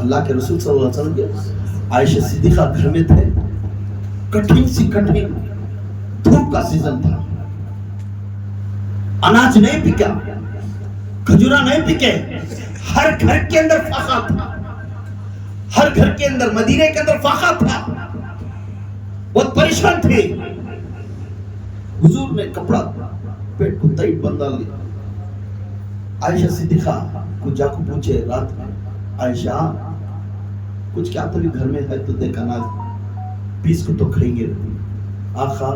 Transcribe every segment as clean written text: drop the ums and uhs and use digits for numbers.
اللہ کے رسول صلی اللہ علیہ وسلم کے عائشہ صدیقہ گھر میں تھے، کٹھن سی کٹھن دھوپ کا سیزن تھا، اناج نہیں پکا، کھجورا نہیں پکے، ہر گھر کے اندر فاقہ تھا، ہر گھر کے اندر مدینے کے اندر فاقہ تھا، بہت پریشان تھے۔ حضور نے کپڑا پیٹ کو ٹائٹ بندھا لیا، عائشہ صدیقہ کو جا کو پوچھے رات میں، عائشہ کچھ کیا تو بھی گھر میں ہے تو دیکھ اناج پیس کو تو کھائیں گے۔ آقا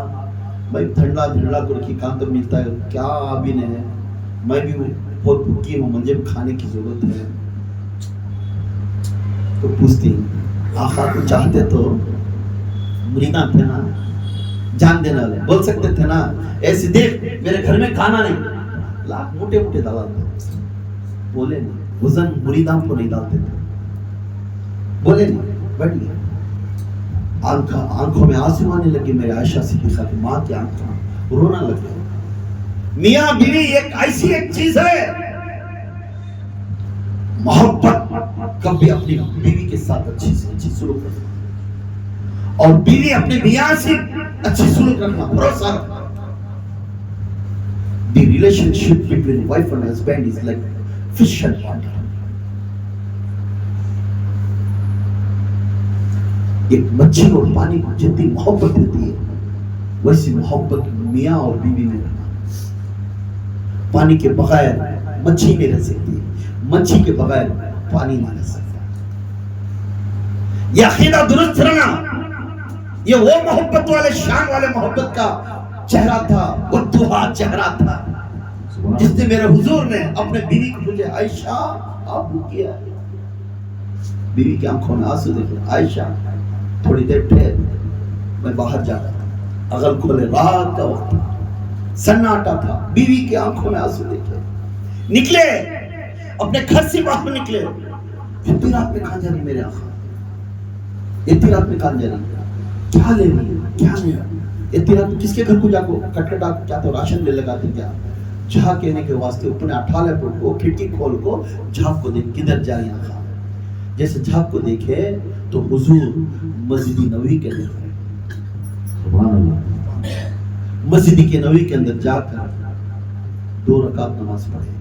میں ٹھنڈا بھیڑا کو رکھی کہاں تو ملتا ہے، کیا ابھی نہیں ہے، میں بھی بہت بھوکی ہوں، مجھے بھی کھانے کی ضرورت ہے۔ تو پوچھتی آقا کو چاہتے تو مریداں تھے نا، جان دینے والے، بول سکتے تھے نا ایسے دیکھ میرے گھر میں کھانا نہیں، لاکھ موٹے موٹے دعویٰ تھے، بولے نہیں، وزن مریداں کو نہیں ڈالتے تھے، بولے نہیں، بیٹھ گئے۔ آنکھوں میں آنسو آنے لگے میرے عائشہ صدیقہ کی ماں کی آنکھوں، رونا لگے۔ میاں بیوی ایک ایسی ایک چیز ہے، محبت کبھی اپنی بیوی کے ساتھ اچھی سے اچھی سلوک رکھنا، اور بیوی اپنے میاں سے اچھی سلوک رکھنا، بھروسہ رکھنا۔ The relationship between wife and husband is like fish and water. ایک مچھی اور پانی کو جتنی محبت دیتی ہے ویسی محبت میاں اور بیوی میں رہنا۔ پانی کے بغیر مچھی نہیں رہ سکتی، مچھی کے بغیر پانی نہیں رہ سکتا۔ یہ عقیدہ درست رہنا، یہ وہ محبت والے شان والے محبت کا چہرہ تھا، وہ دوہا چہرہ تھا جس نے میرے حضور نے اپنے بیوی کو پوچھا عائشہ آپ بھوکی ہے؟ بیوی کی آنکھوں میں آنسو دیکھے، عائشہ تھوڑی دیر ٹھہر، میں باہر جا رہا تھا، اغل کھولے، رات کا وقت تھا، سناٹا تھا، بیوی کی آنکھوں میں آنسو دیکھے، نکلے اپنے گھر سے باہر نکلے، اتنی رات میں کہاں جا رہی میرے آقا، اتنی رات میں کہاں جا رہی، کیا لے رہی، کیا لے رہی، اتنی رات میں کس کے گھر کو جا کو کٹکٹ آپ کیا تو راشن لے لگاتی کیا؟ جھا کہنے کے واسطے اپنے اٹھالے پر کو کھڑکی کھول کو جھاگ کو دیکھ کدھر جا رہی آقا؟ جیسے جھاگ کو دیکھے تو حضور مسجد نبوی کے اندر، سبحان اللہ، مسجد کے نبوی کے اندر جا کر 2 رکعت نماز پڑھے،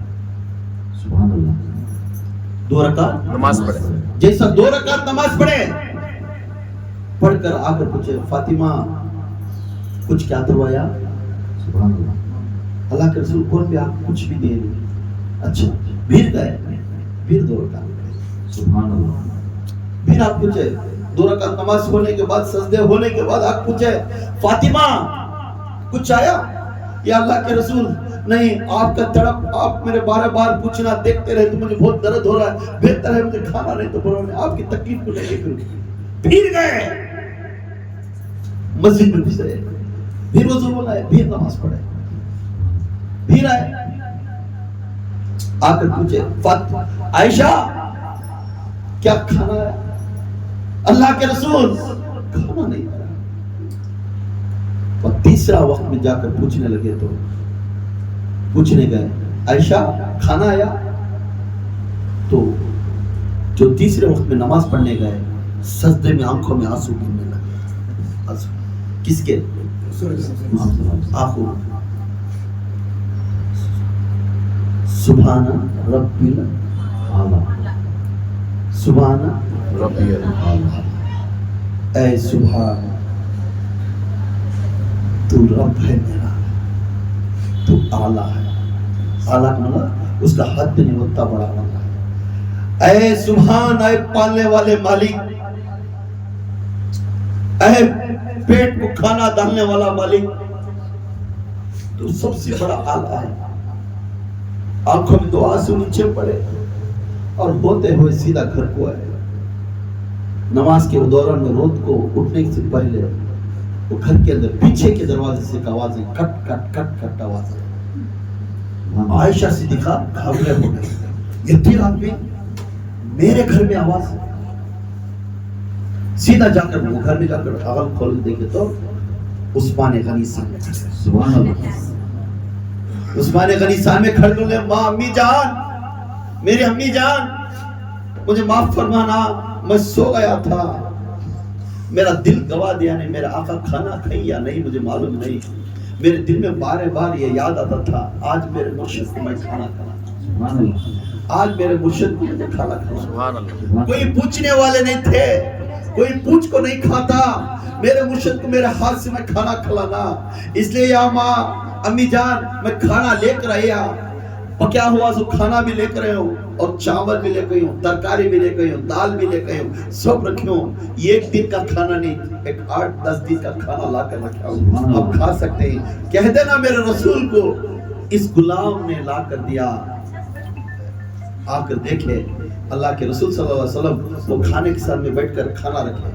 سبحان اللہ، 2 رکعت نماز پڑھے، جیسا 2 رکعت نماز پڑھے، پڑھ کر آ کر پوچھے فاطمہ کچھ کیا کروایا؟ سبحان اللہ، اللہ کے رسول کون بھی آپ کچھ بھی دے نہیں، اچھا پھر گئے، پھر 2 رکعت، سبحان اللہ، پھر آپ پوچھے 2 رکعت نماز ہونے کے بعد سجدے ہونے کے بعد آپ پوچھے فاطمہ کچھ آیا؟ یا اللہ کے رسول نہیں، آپ کا تڑپ، آپ میرے بار بار پوچھنا دیکھتے رہے تو مجھے بہت درد ہو رہا ہے، بہتر ہے مجھے کھانا نہیں تو بڑھو نہیں، آپ کی تکلیف کو نہیں کروں۔ پھر گئے مسجد میں گھسے، پھر وضو بنائے، پھر نماز پڑھے، پھر آئے، آ کر پوچھے عائشہ کیا کھانا ہے؟ اللہ کے رسول کھانا نہیں ہے۔ اور تیسرا وقت میں جا کر پوچھنے لگے تو پوچھنے گئے عائشہ کھانا آیا؟ تو جو تیسرے وقت میں نماز پڑھنے گئے سجدے میں آنکھوں میں آنسو گرنے لگے، آنسو کس کے؟ آنکھوں، سبحان ربی الاعلی، سبحان ربی الاعلی، اے سبحان تو رب ہے میرا، تو اعلیٰ ہے، اعلیٰ کا مطلب اس کا حد نہیں ہوتا، بڑا والا ہے، اے سبحان، اے پالنے والے مالک، اے پیٹ کو کھانا ڈالنے والا مالک، تو سب سے بڑا اعلیٰ ہے۔ آنکھوں میں 2 آنسو نیچے پڑے اور ہوتے ہوئے سیدھا گھر کو آئے۔ نماز کے دوران میں رات کو اٹھنے سے پہلے وہ گھر کے اندر پیچھے کے دروازے سے آوازیں کٹ کٹ کٹ کٹ آواز آئی۔ عائشہ صدیقہ گھبرے ہو گئی، اتنی رات میں میرے گھر میں آواز، سیدھا جا کر وہ گھر میں جا کر اغل کھول دیکھے تو عثمان غنی سامنے کھڑے، سبحان اللہ، عثمان غنی سامنے کھڑے، ماں امی جان، میری امی جان، مجھے معاف فرمانا، میں سو گیا تھا، میرا دل گواہ دیا نہیں، میرا آقا کھانا کھائی یا نہیں مجھے معلوم نہیں، میرے دل میں بار بار یہ یاد آتا تھا آج میرے مرشد کو میں کھانا کھانا، آج میرے مرشد کو مجھے کھانا کھانا۔ کوئی پوچھنے والے نہیں تھے، کوئی پوچھ کو نہیں کھاتا، میرے مرشد کو میرے ہاتھ سے میں کھانا کھلانا۔ اس لیے یا ماں امی جان میں کھانا لے کر آیا، پکیا ہوا سو کھانا بھی لے کر آیا ہوں، اور چاول بھی لے کے ہوں، ترکاری بھی لے کے ہوں، دال بھی لے کے ہوں، سب رکھے ہوں۔ یہ ایک دن کا کھانا نہیں، ایک 8-10 دن کا کھانا لا کر رکھا ہوں، اب کھا سکتے ہیں۔ کہہ دینا میرے رسول کو اس غلام نے لا کر دیا۔ آ کر دیکھے اللہ کے رسول صلی اللہ علیہ وسلم وہ کھانے کے ساتھ میں بیٹھ کر کھانا رکھے،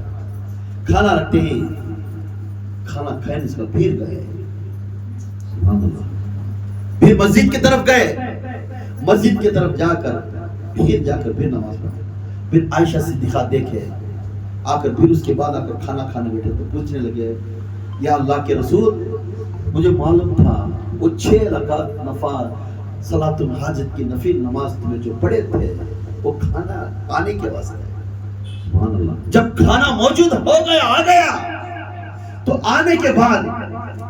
کھانا رکھتے ہی کھانا کھانے سے پھر گئے، پھر مسجد کی طرف گئے، مسجد کی طرف جا کر پھر نماز پڑھے، پھر عائشہ صدیقہ دیکھے، آ کر پھر اس کے بعد آ کر کھانا کھانے بیٹھے تو پوچھنے لگے یا اللہ کے رسول مجھے معلوم تھا وہ 6 رکعت نفل صلاۃ الحاجت کی نفل نماز تمہیں جو پڑھے تھے وہ کھانا آنے کے واسطے ہے۔ جب کھانا موجود ہو گیا آ گیا تو آنے کے بعد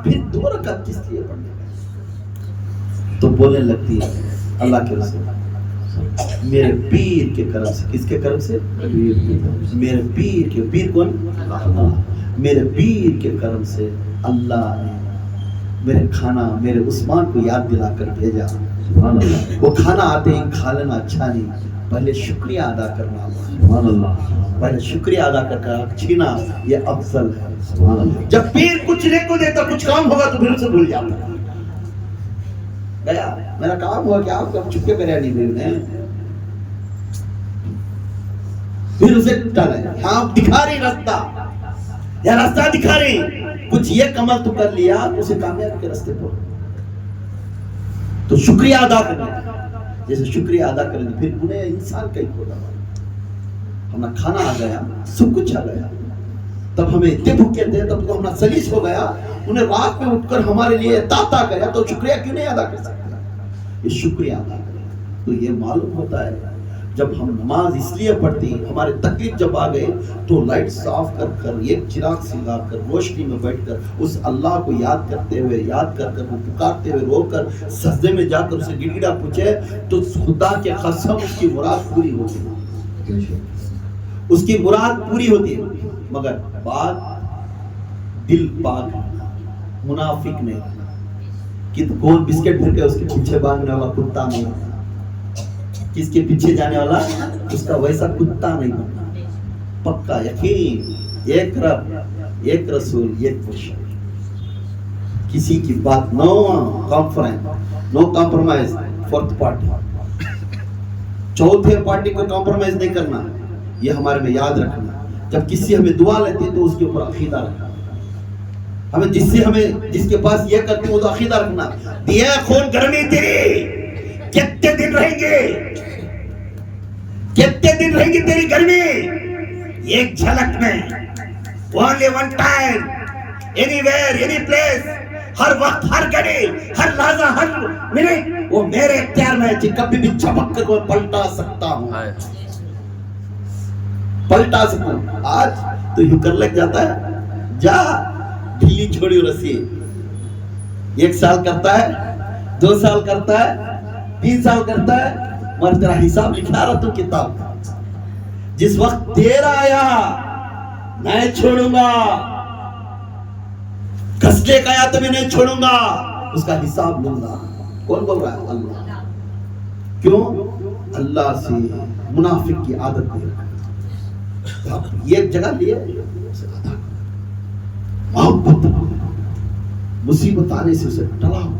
پھر 2 رکعت کس لیے پڑھنے گئے؟ تو بولنے لگتی ہے اللہ کے رسول میرے پیر کے کرم سے، کس کے کرم سے؟ میرے پیر کے، پیر کون؟ میرے پیر کے کرم سے اللہ نے میرے کھانا میرے عثمان کو یاد دلا کر بھیجا۔ وہ کھانا آتے ہی کھا لینا اچھا نہیں، پہلے شکریہ ادا کرنا، پہلے شکریہ ادا کر چھینا یہ افضل ہے۔ جب پیر کچھ نہیں کو دیتا، کچھ کام ہوگا تو پھر اسے بھول جاتا، گیا میرا کام ہوا کہ آپ کو چھپکے بریانی بھیجنے پھر اسے ڈالے، ہاں دکھا رہی راستہ یا راستہ دکھا رہی، کچھ یہ کمل تو کر لیا تو اسے کامیابی کے راستے پر۔ تو شکریہ ادا کرنا، جیسے شکریہ ادا کریں پھر انہیں انسان کا ہی کھولا، ہمارا کھانا آ گیا، سب کچھ آ گیا، تب ہمیں اتنے بھوکے تھے، تب تو ہمارا سلیس ہو گیا، انہیں رات میں اٹھ کر ہمارے لیے تاتا کرا، تو شکریہ کیوں نہیں ادا کر سکتا؟ یہ شکریہ ادا کریں۔ تو یہ معلوم ہوتا ہے جب ہم نماز اس لیے پڑھتی، ہمارے تکلیف جب آ گئے تو لائٹ صاف کر کر ایک چراغ سنگار کر روشنی میں بیٹھ کر اس اللہ کو یاد کرتے ہوئے، یاد کر کر وہ پکارتے ہوئے، رو کر سجدے میں جا کر اسے گڑ گڑا پوچھے تو خدا کے قسم اس کی مراد پوری ہوتی ہے، اس کی مراد پوری ہوتی ہے۔ مگر بات دل پاک منافق نہیں کہ کون بسکٹ بھر کے اس کے پیچھے بھاگنے والا کتا نہیں، کس کے پیچھے جانے والا اس کا ویسا کتا نہیں بننا، پکا یقین، ایک رب، ایک رسول، ایک مرشد، کسی کی بات نو کمپرومائز، فورتھ پارٹی، چوتھے پارٹی کو کمپرومائز نہیں کرنا، یہ ہمارے میں یاد رکھنا۔ جب کسی ہمیں دعا لیتی تو اس کے اوپر عقیدہ رکھنا، ہمیں جس کے پاس یہ کرتے وہ تو عقیدہ رکھنا، دیا خون گرمی تیری کتنے دن رہیں گے، کتنے دن رہیں گی تیری گرمی، ایک جھلک میں، only one time, anywhere, any place، ہر وقت، ہر گھڑی، ہر لحظہ، ہر منٹ وہ میرے اختیار میں ہے، کبھی بھی چمک کر وہ پلٹا سکتا ہوں، پلٹا سکتا ہوں۔ آج تو یوں کر لگ جاتا ہے، جا ڈھیلی چھوڑی رسی، 1 سال کرتا ہے، 2 سال کرتا ہے، 3 سال کرتا ہے، مگر تیرا حساب لکھا رہا تو کتاب، جس وقت تیرا آیا میں چھوڑوں گا، گھسلے کا آیا تو میں نہیں چھوڑوں گا، اس کا حساب لوں گا۔ کون بول رہا ہے؟ اللہ۔ کیوں؟ اللہ سے منافق کی عادت نہیں رکھا، یہ جگہ لیے اسے ادا کرو، محبت، مصیبت آنے سے اسے ٹلاؤ،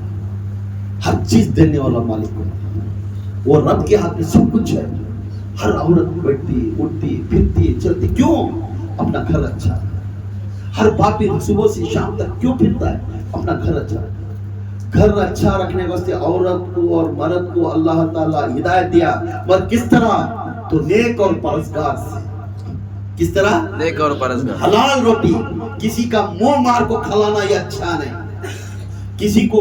ہر چیز دینے والا مالک ہے، وہ رب کے ہاتھ میں سب کچھ ہے۔ ہر عورت بیٹھتی، اٹھتی، پھرتی، چلتی، کیوں؟ اپنا گھر اچھا ہے۔ ہر باپی صبح سے شام تک کیوں پھرتا ہے؟ اپنا گھر اچھا ہے۔ گھر اچھا رکھنے واسطے عورت کو اور مرد کو اللہ تعالیٰ ہدایت دیا، مگر کس طرح؟ تو نیک اور پرہیزگار سے۔ کس طرح؟ نیک اور پرہیزگار، حلال روٹی، کسی کا منہ مار کو کھلانا یہ اچھا نہیں، کسی کو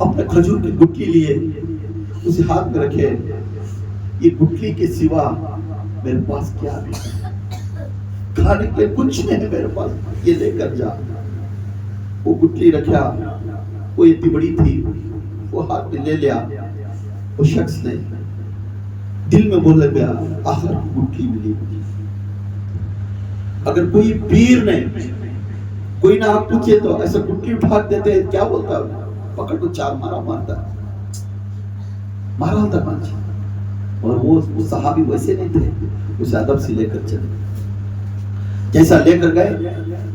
اپنے کھجور کی گٹلی لیے اسے ہاتھ میں رکھے, یہ گٹلی کے سوا میرے پاس کیا نہیں, کھانے کے کچھ نہیں ہے میرے پاس, یہ لے کر جا. وہ گٹلی رکھا, وہ اتنی بڑی تھی, وہ ہاتھ میں لے لیا. وہ شخص نے دل میں بولنے گیا آخر گٹلی ملی. اگر کوئی پیر نے کوئی نہ آپ پوچھے تو ایسا گٹلی اٹھا دیتے ہیں, کیا بولتا ہے, پکڑ کو چار مارا مارتا تھا پانچ. اور وہ صحابی ویسے نہیں تھے, اسے ادب سے لے کر چلے. جیسا لے کر گئے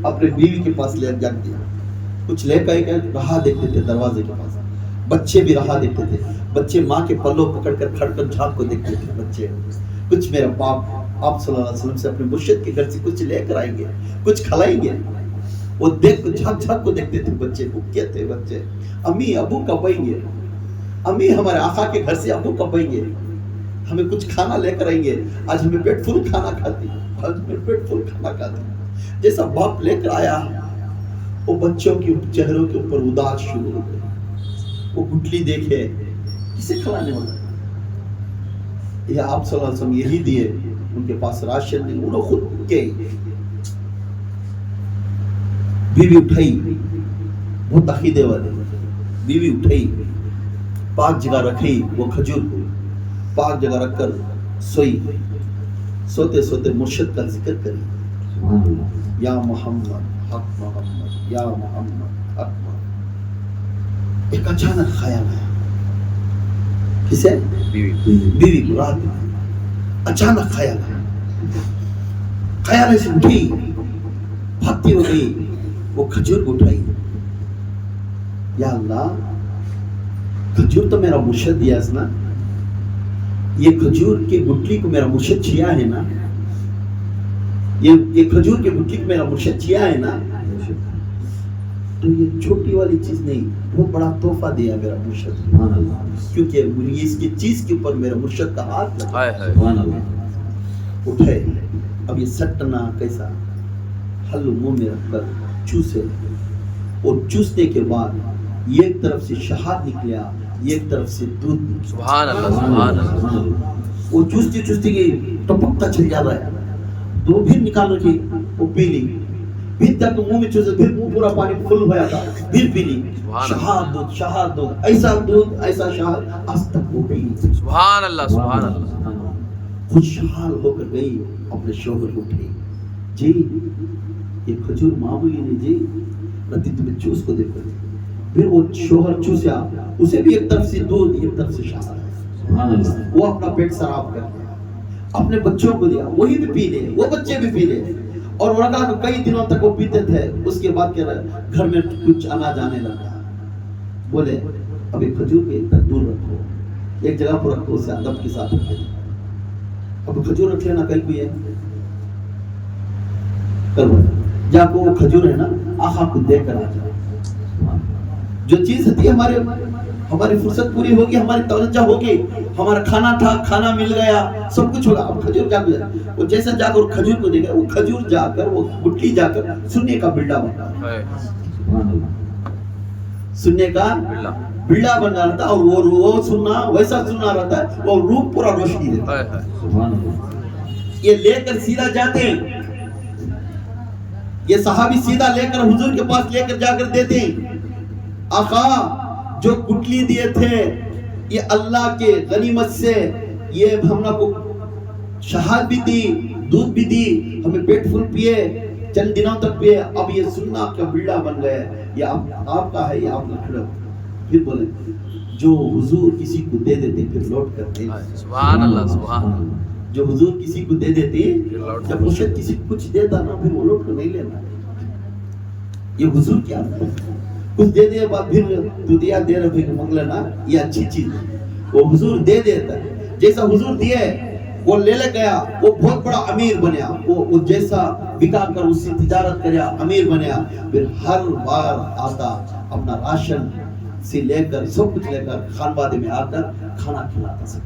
اپنے بیوی کے پاس لے جا دیا. کچھ لے کر رہا دیکھتے تھے دروازے کے پاس, بچے بھی رہا دیکھتے تھے. بچے ماں کے پلوں پکڑ کر کھڑ کر جھانک کو دیکھتے تھے. بچے کچھ میرا باپ آپ صلی اللہ علیہ وسلم سے اپنے مرشد کے گھر سے کچھ لے کر آئیں گے, کچھ کھلائیں گے. وہ دیکھ جھانک جھانک کو دیکھتے تھے. بچے کو کہتے بچے امی ابو کب آئیں گے, امی ہمارے آقا کے گھر سے ابو کب آئیں گے, ہمیں کچھ کھانا لے کر آئیں گے, آج ہمیں پیٹ فل کھانا کھاتی, آج ہمیں پیٹ فل کھانا کھاتی. جیسا باپ لے کر آیا وہ بچوں کے چہروں کے اوپر اداس شروع ہو گئی. وہ گٹلی دیکھے کسے کھلانے والا, یہ آپ صلی اللہ علیہ وسلم یہی دیے, ان کے پاس راشن نہیں, انہوں خود کے. بیوی اٹھائی, بہت عقیدے والے, بیوی اٹھائی, پاک جگہ رکھی وہ کھجور کو, پاک جگہ رکھ کر سوئی. سوتے سوتے مرشد کا ذکر کری, یا محمد حق محمد, یا محمد حق محمد. ایک اچانک خیال آیا, کسے, بیوی کو رات میں اچانک خیال آیا. خیال سے اٹھی, بھاگتی ہو گئی, وہ کھجور کو اٹھائی. یا اللہ, کھجور تو میرا مرشد دیا ہے نا, یہ کھجور کے گٹلی کو میرا مرشد چھیا ہے نا, یہ کھجور کے گٹلی کو میرا مرشد چھیا ہے نا, تو یہ چھوٹی والی چیز نہیں, بہت بڑا تحفہ دیا میرا مرشد, کیونکہ اس کی چیز کے اوپر میرا مرشد کا ہاتھ لگا. اٹھے, اب یہ سٹنا کیسا, حلو منہ میں رکھ کر چوسے, اور چوسنے کے بعد ایک طرف سے شہاد نکلیا, ایک طرف سے دودھ نکلیا. سبحان اللہ, سبحان اللہ. وہ چوستی چوستی گئی, ٹپکتا چل جا رہا ہے. دو پھر نکال رکھی, وہ پی لی, پھر تک منہ میں چوسے, پھر منہ پورا پانی فل ہوا تھا, پھر پی لی. شہاد دودھ, شہاد دودھ, ایسا دودھ ایسا شہاد, آج تک وہ پی لی. سبحان اللہ, سبحان اللہ. خوشحال ہو کر گئی, اپنے شوہر کو اٹھی, جی یہ کھجور معمولی نہیں جی, رتی تمہیں چوس کو دیکھو. پھر وہ شوہر چوسیا, اسے بھی ایک طرف سے دودھ ایک طرف سے شہاد. وہ اپنا پیٹ سراب کر لیا, اپنے بچوں کو دیا, وہی بھی پی لے, وہ بچے بھی پی لے. اور وہ لگا کہ کئی دنوں تک وہ پیتے تھے. اس کے بعد کیا رہا, گھر میں کچھ اناج آنے لگا. بولے ابھی کھجور کو ایک طرف دور رکھو, ایک جگہ پر رکھو, اسے ادب کے ساتھ رکھو. اب کھجور رکھ لینا, کہیں کوئی ہے جا کو وہ کھجور ہے نا, آقا کو دے کر آ جاؤ. جو چیز ہوتی ہے ہماری فرصت پوری ہوگی, ہماری توجہ ہوگی, ہمارا کھانا تھا, کھانا مل گیا, سب کچھ ہوگا. اب کھجور کیا ملا, وہ جیسا جا کر کھجور کو دے گا, وہ کھجور جا کر, وہ گٹلی جا کر سننے کا بلڈا بنا, سننے کا بلڈا بنا رہتا. اور وہ سننا ویسا سننا رہتا ہے, وہ روح پورا روشنی دیتا ہے. یہ لے کر سیدھا جاتے ہیں, یہ صحابی سیدھا لے کر حضور کے پاس لے کر جا کر دیتے ہیں. آقا جو گٹلی دیے تھے یہ اللہ کے غنیمت سے, یہ ہم نے کو شہاد بھی دی, دودھ بھی دی, ہمیں پیٹ فل پیے, چند دنوں تک پیے. اب یہ سننا کا بلڈا بن گیا, یہ آپ کا ہے, یہ آپ رکھ لو. پھر بولے جو حضور کسی کو دے دیتے پھر لوٹ کرتے. سبحان اللہ, سبحان اللہ. جو حضور کسی کو دے دیتے, جب مرشد کسی کو کچھ دیتا نا, پھر وہ لوٹ کر نہیں لینا. یہ حضور کیا ہے, کچھ دے دے بعد پھر تو دیا دے رہے پھر مانگ لینا, یہ اچھی چیز ہے. وہ حضور دے دیتا ہے, جیسا حضور دیے وہ لے گیا, وہ بہت بڑا امیر بنیا. وہ جیسا بکا کر اس سے تجارت کریا, امیر بنیا. پھر ہر بار آتا, اپنا راشن سے لے کر, سب کچھ لے کر خانوادے میں آ کر کھانا کھلاتا. سب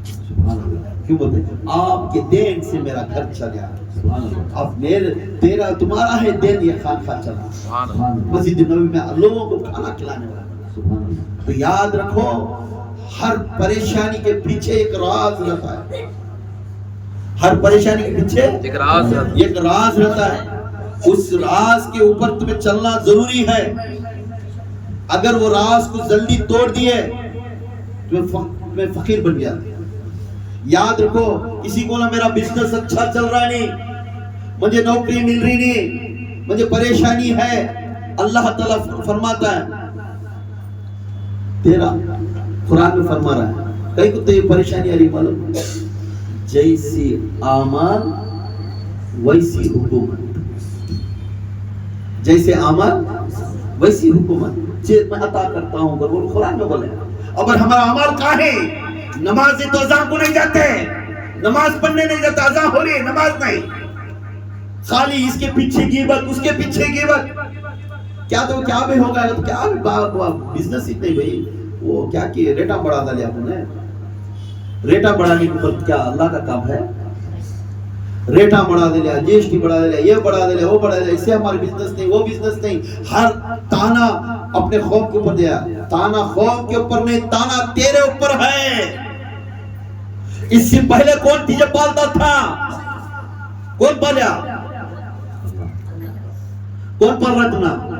کیوں بولتے, آپ کے دین سے میرا گھر چلا, اب تیرا تمہارا ہے دین, یہ خان چلا. مسجد نبی میں لوگوں کو کھانا کھلانے والا. تو یاد رکھو ہر پریشانی کے پیچھے ایک راز رہتا ہے. ہر پریشانی کے پیچھے ایک راز رہتا ہے. ایک راز رہتا ہے. اس راز کے اوپر تمہیں چلنا ضروری ہے. اگر وہ راز کو جلدی توڑ دیے تمہیں فقیر بن جاتے. یاد رکھو کسی کو نہ میرا بزنس اچھا چل رہا نہیں, مجھے نوکری مل رہی نہیں, مجھے پریشانی ہے. اللہ تعالیٰ فرماتا ہے تیرا قرآن میں فرما رہا ہے کئی کو تو یہ پریشانی آ رہی معلوم, جیسی اعمال ویسی حکومت. جیسے اعمال ویسی حکومت. میں عطا کرتا ہوں اگر وہ قرآن میں بولے. اگر ہمارا اعمال کہاں ہے, نماز تو اذان کو نہیں جاتے, نماز پڑھنے نہیں جاتا, اذان ہو رہی ہے نماز نہیں, خالی اس کے پیچھے غیبت اس کے پیچھے غیبت. کیا تو کیا بھی ہوگا تو کیا بزنس اتنے بھائی وہ کیا کہ ریٹا بڑھا دیا آپ نے. ریٹا بڑھانے کے اوپر کیا اللہ کا کام ہے؟ ریٹا بڑھا دے لیا, جی ایس ٹی بڑھا دے لیا, یہ بڑھا دے لیا, وہ بڑھا دے لیا, اس سے ہمارا بزنس نہیں وہ بزنس نہیں. ہر تانا اپنے خوف کے اوپر دیا. تانا خوف کے اوپر نہیں, تانا تیرے اوپر ہے. اس سے پہلے کون تجھے پالتا تھا؟ کون پالیا؟ کون پال رہا تمہیں؟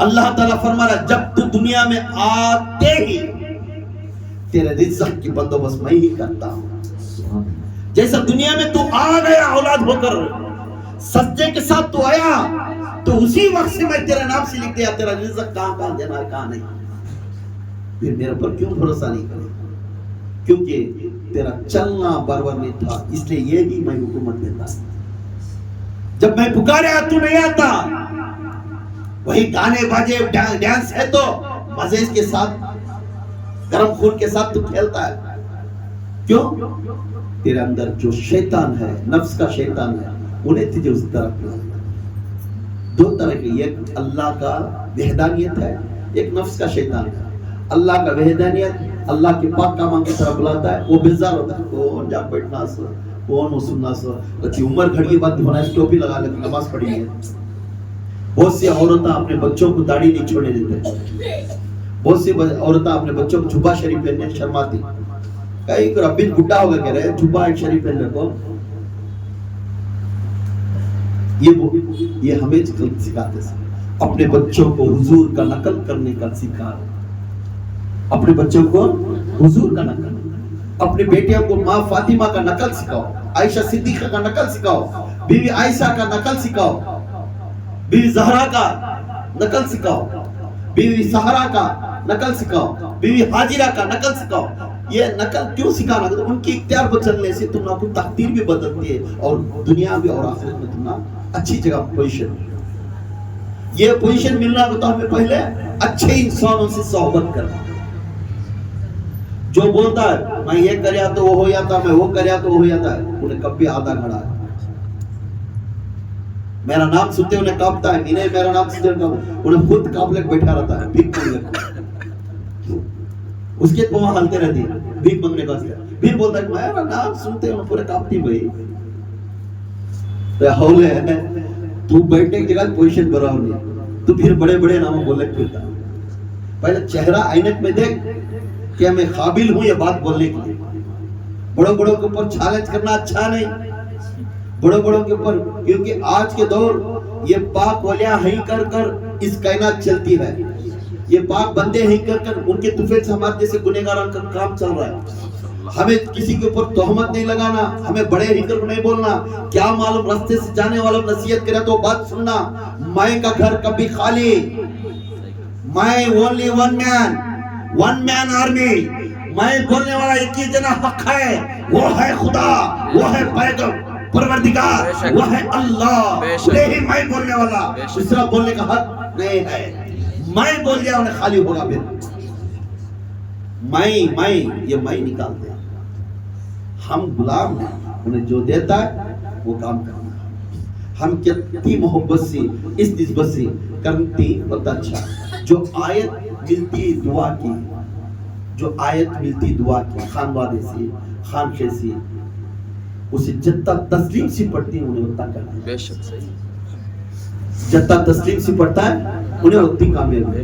اللہ تعالیٰ فرما رہا جب تو دنیا میں آتے ہی تیرے رزق کی بندوبست میں ہی کرتا ہوں. جیسا دنیا میں تو آ گیا اولاد ہو کر, سجدے کے ساتھ تو آیا, تو اسی وقت سے میں تیرے نام سے لکھ دیا تیرا رزق کہاں دینا ہے کہاں نہیں. پھر میرے پر کیوں بھروسہ نہیں کرے؟ کیونکہ تیرا چلنا برابر نہیں تھا, اس لیے یہ بھی میں حکومت دیتا. جب میں پکاریا تو نہیں آتا, وہی گانے باجے ڈانس ہے تو مزے کے ساتھ گرم خون کے ساتھ تو کھیلتا ہے. کیوں؟ تیرے اندر جو شیطان ہے, نفس کا شیطان ہے, انہیں تجھے اس طرف لایا. دو طرح کے, ایک اللہ کا وحدانیت ہے, ایک نفس کا شیطان ہے. اللہ کا وحدانیت اللہ کے پاک کاموں کی طرف بلاتا ہے, وہ بیزار ہوتا ہے, کون جا بیٹھنا سو, کون وہ سننا سو, اچھی عمر گھڑی بات ہونا ہے, ٹوپی لگا لے نماز پڑھی ہے. بہت سی عورتیں اپنے بچوں کو داڑھی نہیں چھوڑنے دیتے, بہت سی عورتیں اپنے بچوں کو جھبا شریف پہننے شرماتی. کئی کو ربی گڈا ہوگا کہہ رہے جھبا ایک شریف پہن رکھو. یہ ہمیں سکھاتے ہیں اپنے بچوں کو حضور کا نقل کرنے کا سکھا. اپنے بچوں کو حضور کا نقل, اپنے بیٹیوں کو ماں فاطمہ کا نقل سکھاؤ, عائشہ صدیقہ کا نقل سکھاؤ, بیوی عائشہ کا نقل سکھاؤ, بیوی زہرا کا نقل سکھاؤ, بیوی سہرا کا نقل سکھاؤ, بیوی حاجرہ کا نقل سکھاؤ. یہ نقل کیوں سکھانا؟ تو ان کی اختیار پر چلنے سے تم کو تقدیر بھی بدلتی ہے, اور دنیا بھی اور آخرت میں تم اچھی جگہ پوزیشن. یہ پوزیشن ملنا ہوتا ہمیں پہلے اچھے انسانوں سے صحبت کرنا. جو بولتا ہے میں یہ کریا تو وہ ہو جاتا, میں وہ کریا تو وہ ہو جاتا ہے, انہیں کبھی آدھا کھڑا ہے. میرا نام سنتے انہیں کانپتا ہے, انہیں میرا نام سنتے انہیں خود کانپ لے بیٹھا رہتا ہے, بھیک مانگنے کو. اس کے پاؤں ہلتے رہتی ہے بھیک مانگنے کا. پھر بولتا ہے میرا نام سنتے انہیں پورے کانپتی بھائی. ہولے تو بیٹھنے کی جگہ پوزیشن برابر نہیں, تو پھر بڑے بڑے نام بولنے پھرتا. پہلے چہرہ آئینک میں دیکھ کہ میں قابل ہوں یہ بات بولنے کے لیے. بڑوں بڑوں کے اوپر چیلنج کرنا اچھا نہیں, بڑوں بڑوں کے اوپر, کیونکہ آج کے دور یہ پاک ولیاں ہی کر کر اس کائنات چلتی ہے. یہ پاک بندے ہی کر کر ان کے طفیل سے ہمارے جیسے گنہگاروں کا کام چل رہا ہے. ہمیں کسی کے اوپر تہمت نہیں لگانا, ہمیں بڑے ہی کر نہیں بولنا. کیا معلوم راستے سے جانے والا نصیحت کرے تو بات سننا. میں کا گھر کبھی خالی, میں only one man army. میں بولنے والا ایک ہی جنا حق ہے, وہ ہے خدا, وہ ہے پیغمبر پروردگار, وہ ہے اللہ. ہی میں بولنے والا, دوسرا بولنے کا حق نہیں ہے. میں بول دیا انہیں خالی ہوگا. پھر میں یہ میں نکالتے ہیں. ہم غلام ہیں, انہیں جو دیتا ہے وہ کام کرنا. ہم کتنی محبت سے اس نسبت سے کرتی بہت اچھا. جو آیت ملتی دعا کی, جو آیت ملتی دعا کی, خان وادے سے خان خے سے, اسے جتنا تسلیم سے پڑھتی ہیں انہیں اتنا کرنا ہے. بے شک صحیح. جتنا تسلیم سے پڑھتا ہے انہیں اتنی کامیاب ہے.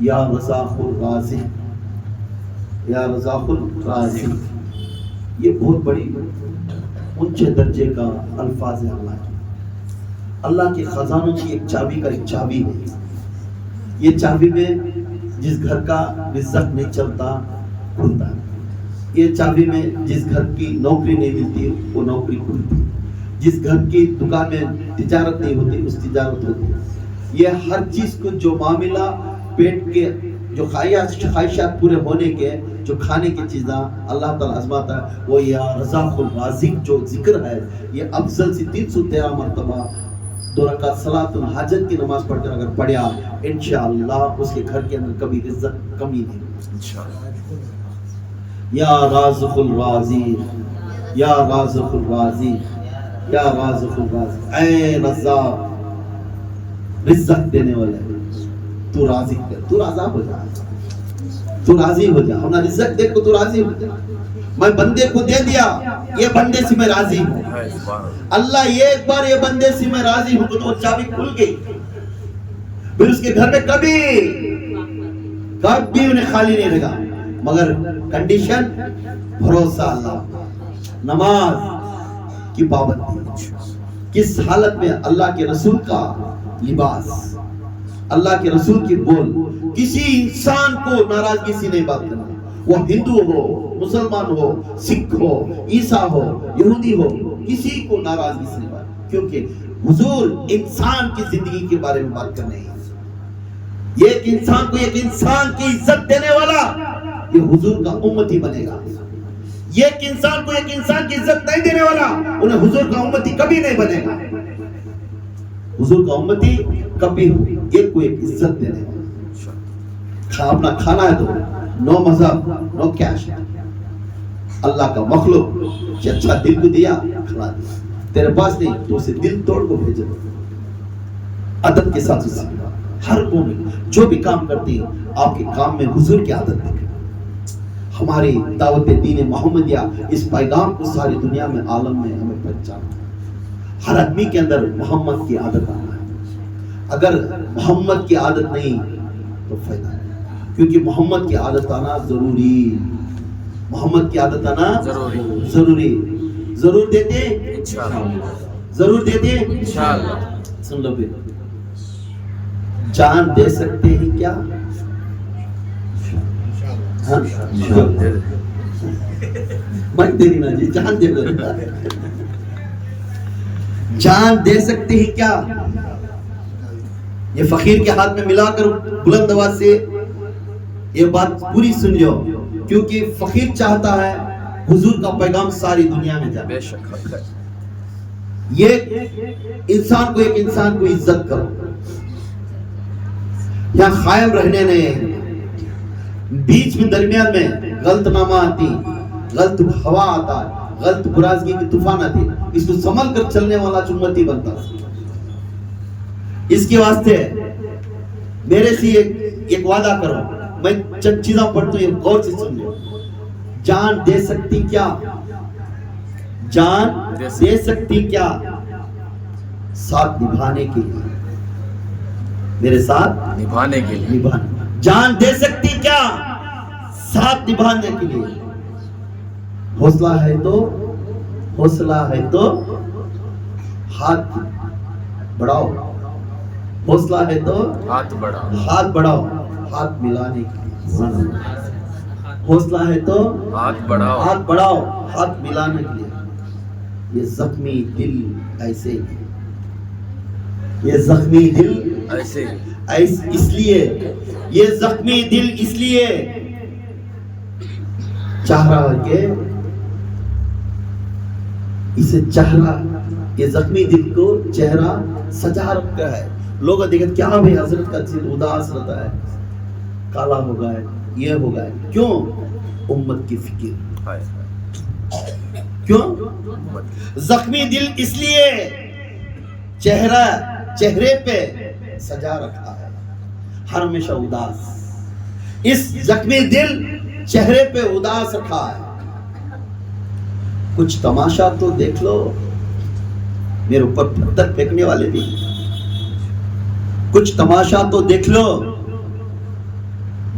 یا رزاق الرازق، یا رزاق الرازق، یہ بہت بڑی اونچے درجے کا الفاظ ہے اللہ کی۔ اللہ کے خزانوں کی ایک چابی کا ایک چابی ہے، یہ چابی میں جس گھر کا رزق نہیں چلتا کھلتا ہے، یہ چابی میں جس گھر کی نوکری نہیں ملتی وہ نوکری کھلتی، جس گھر کی دکان میں تجارت نہیں ہوتی اس تجارت ہوتی۔ یہ ہر چیز کو جو معاملہ پیٹ کے جو خواہشات پورے ہونے کے جو کھانے کی چیزاں اللہ تعالیٰ آزماتا ہے، وہ یا رزاق الرازق جو ذکر ہے یہ افضل سے 313 مرتبہ 2 رکعت صلاۃ الحاجت کی نماز پڑھ کر اگر پڑھیا انشاءاللہ اس کے گھر کے اندر کبھی رزق کمی نہیں انشاءاللہ۔ یا رازق الرازق، یا رازق الرازق، یا رازق الرازق، اے رزاق رزق دینے والے تو رازق کر، تو راضی ہو جا، تو راضی ہو جا، اپنا رزق دیکھ کو تو راضی ہو جا۔ میں بندے کو دے دیا، یہ بندے سے میں راضی ہوں، اللہ یہ ایک بار یہ بندے سے میں راضی ہوں تو وہ چابی کھل گئی، پھر اس کے گھر میں کبھی انہیں خالی نہیں لگا، مگر کنڈیشن بھروسہ اللہ، نماز کی پابندی، کس حالت میں اللہ کے رسول کا لباس، اللہ کے رسول کی بول، کسی انسان کو ناراضگی سے نہیں بات کرنا، وہ ہندو ہو، مسلمان ہو، سکھ ہو، عیسیٰ ہو، یہودی ہو، کسی کو ناراضگی سے نہیں بات، کیونکہ حضور انسان کی زندگی کے بارے میں بات کرنے ہیں، یہ ایک انسان کو ایک انسان کی عزت دینے والا یہ حضور کا امتی بنے گا، یہ ایک انسان کو ایک انسان کی عزت نہیں دینے والا انہیں حضور کا امتی کبھی نہیں بنے گا، حضور کا امتی کبھی ہو ایک کو ایک عزت دینے والا، اپنا کھانا ہے تو نو مذہب نو کیش، اللہ کا مخلوق کہ اچھا دل کو دیا کھلا دیا، تیرے پاس نہیں تو اسے دل توڑ کو بھیجو، ادب کے ساتھ اسے ہر قوم جو بھی کام کرتی ہے آپ کے کام میں حضور کی عادت دیکھیں، ہماری دعوت دین محمدیہ اس پیغام کو ساری دنیا میں عالم میں ہمیں پہچانا، ہر آدمی کے اندر محمد کی عادت آنا ہے، اگر محمد کی عادت نہیں تو فائدہ نہیں، کیونکہ محمد کی عادت آنا ضروری، محمد کی عادت آنا ضروری، ضرور دیتے انشاءاللہ، ضرور دیتے انشاءاللہ۔ سن لو پھر، جان دے سکتے ہیں کیا؟ میں تیری نا جی جان دے دو، جان دے سکتے ہیں کیا؟ یہ فقیر کے ہاتھ میں ملا کر بلند آواز سے یہ بات پوری سن لو، کیونکہ فقیر چاہتا ہے حضور کا پیغام ساری دنیا میں جائے، بے شک یہ انسان کو ایک انسان کو عزت کرو، یہاں قائم رہنے نہیں، بیچ میں درمیان میں غلط نامہ آتی، غلط ہوا آتا، غلط برازگی کی طوفان آتی، اس کو سنبھل کر چلنے والا امتی بنتا، اس کے واسطے میرے سے ایک وعدہ کرو، میں چند چیزاں پڑھتا ہوں یہ غور سے سن لو، جان دے سکتی کیا؟ جان دے سکتی کیا؟ ساتھ نبھانے کے لیے، میرے ساتھ نبھانے کے لیے، جان دے سکتی کیا؟ ساتھ نبھانے کے لیے، حوصلہ ہے تو ہاتھ بڑھاؤ، حوصلہ ہے تو ہاتھ بڑھاؤ، ہاتھ ملانے کے لیے، حوصلہ ہے تو ہاتھ بڑھاؤ، ہاتھ ملانے کے لیے، یہ زخمی دل ایسے ہی، یہ زخمی دل ایسے اس لیے، یہ زخمی دل اس لیے چاہ رہا ہے کہ اسے چہرہ، یہ زخمی دل کو چہرہ سجا رکھا ہے، لوگ دیکھتے کیا بھی حضرت کا دل اداس رہتا ہے، کالا ہو گیا ہے، یہ ہو گیا ہے، کیوں؟ امت کی فکر، کیوں؟ زخمی دل اس لیے چہرے پہ سجا رکھا ہے، ہر ہمیشہ اداس، اس زخمی دل چہرے پہ اداس رکھا ہے، کچھ تماشا تو دیکھ لو، میرے اوپر پتھر پھینکنے والے بھی، کچھ تماشا تو دیکھ لو،